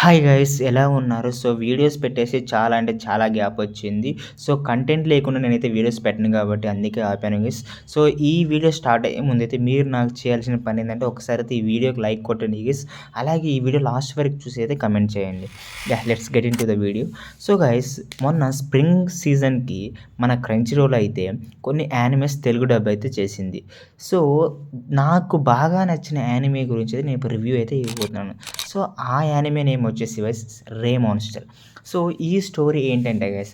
Hi guys ఎలా ఉన్నారు? So, videos పెట్టేసి చాలా అంటే చాలా గ్యాప్ వచ్చింది. సో, కంటెంట్ లేకుండా నేనైతే వీడియోస్ పెట్టను కాబట్టి అందుకే ఆపాను గైస్. సో, ఈ వీడియో స్టార్ట్ అయ్యే ముందైతే మీరు నాకు చేయాల్సిన పనేంటంటే ఒకసారైతే ఈ వీడియోకి లైక్ కొట్టండి గైస్. అలాగే ఈ వీడియో లాస్ట్ వరకు చూసి అయితే కమెంట్ చేయండి. Let's get into the video. So, guys మొన్న స్ప్రింగ్ సీజన్‌కి మన క్రంచీ రోల్ అయితే కొన్ని యానిమేస్ తెలుగు డబ్ అయితే చేసింది. సో, నాకు బాగా నచ్చిన యానిమే గురించి అయితే నేను ఇప్పుడు రివ్యూ అయితే ఇవ్వబోతున్నాను. సో, ఆ యానిమే నేమ్ వచ్చేసి గైస్ 'రే మాన్‌స్టర్'. సో, ఈ స్టోరీ ఏంటంటే గైస్,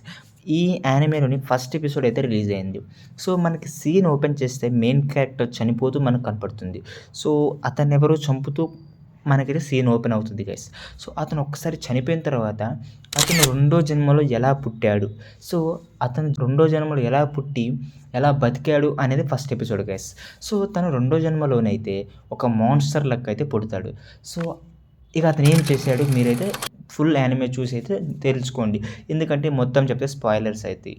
ఈ యానిమేలోని ఫస్ట్ ఎపిసోడ్ అయితే రిలీజ్ అయింది. సో, మనకి సీన్ ఓపెన్ చేస్తే మెయిన్ క్యారెక్టర్ చనిపోతూ మనకు కనపడుతుంది. సో, అతన్నెవరో చంపుతూ మనకైతే సీన్ ఓపెన్ అవుతుంది గైస్. సో, అతను ఒక్కసారి చనిపోయిన తర్వాత అతను రెండో జన్మలో ఎలా పుట్టాడు? సో, అతను రెండో జన్మలో ఎలా పుట్టి, ఎలా బతికాడు అనేది ఫస్ట్ ఎపిసోడ్ గైస్. సో, తను రెండో జన్మలోనైతే ఒక మాన్‌స్టర్ లెక్కయితే పుడతాడు. సో, ఇక అతనేం చేశాడు మీరైతే ఫుల్ యానిమే చూసైతే తెలుసుకోండి. ఎందుకంటే మొత్తం చెప్తే స్పాయిలర్స్ అయితాయి.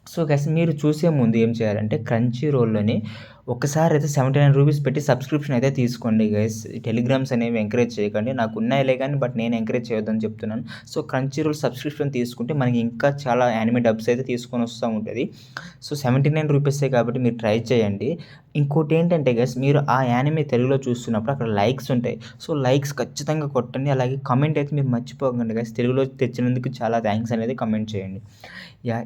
సో, గైస్ మీరు చూసే ముందు ఏం చేయాలంటే క్రంచీ రోల్‌లోని ఒక్కసారైతే రూ. 79 పెట్టి సబ్స్క్రిప్షన్ అయితే తీసుకోండి గైస్. టెలిగ్రామ్స్ అనేవి ఎంకరేజ్ చేయకండి. నాకున్నాయిలే గానీ బట్ నేను ఎంకరేజ్ చేయొద్దని చెప్తున్నాను. సో, క్రంచీ రోల్ సబ్స్క్రిప్షన్ తీసుకుంటే మనకి ఇంకా చాలా యానిమే డబ్స్ అయితే తీసుకొనొస్తా ఉంటది. సో, రూ. 79 కాబట్టి మీరు ట్రై చేయండి. ఇంకోటేంటంటే గైస్ మీరు ఆ యానిమే తెలుగులో చూస్తున్నప్పుడు అక్కడ లైక్స్ ఉంటాయి. సో, లైక్స్ ఖచ్చితంగా కొట్టండి. అలాగే కామెంట్ అయితే మీరు మర్చిపోకండి గైస్. తెలుగులో తెచ్చినందుకు చాలా థాంక్స్ అనేది కామెంట్ చేయండి.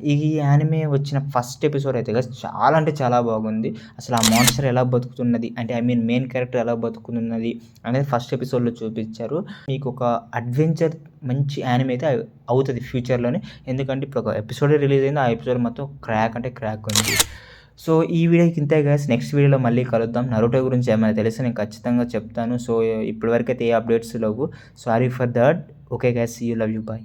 ఈ యానిమే వచ్చిన ఫస్ట్ ఎపిసోడ్ అయితే గైస్ చాలా అంటే చాలా బాగుంది. అసలు ఆ మాన్‌స్టర్ ఎలా బతుకుతున్నది అంటే మెయిన్ క్యారెక్టర్ ఎలా బతుకుతున్నది అనేది ఫస్ట్ ఎపిసోడ్‌లో చూపిచ్చారు. మీకొక అడ్వెంచర్ మంచి యానిమే అయితే అవుతది ఫ్యూచర్‌లోనే. ఎందుకంటే ఇప్పుడు ఒక ఎపిసోడే రిలీజ్ అయింది. ఆ ఎపిసోడ్ మొత్తం క్రాక్ అంటే క్రాక్ ఉంది. సో, ఈ వీడియోకి ఇంతే గైస్. నెక్స్ట్ వీడియోలో మళ్ళీ కలుద్దాం. నరుటో గురించి ఏమైనా తెలిస్తే నేను ఖచ్చితంగా చెప్తాను. సో, ఇప్పటి వరకైతే ఏ అప్డేట్స్ లేవు. Sorry for that. Okay guys. See you. Love you. By.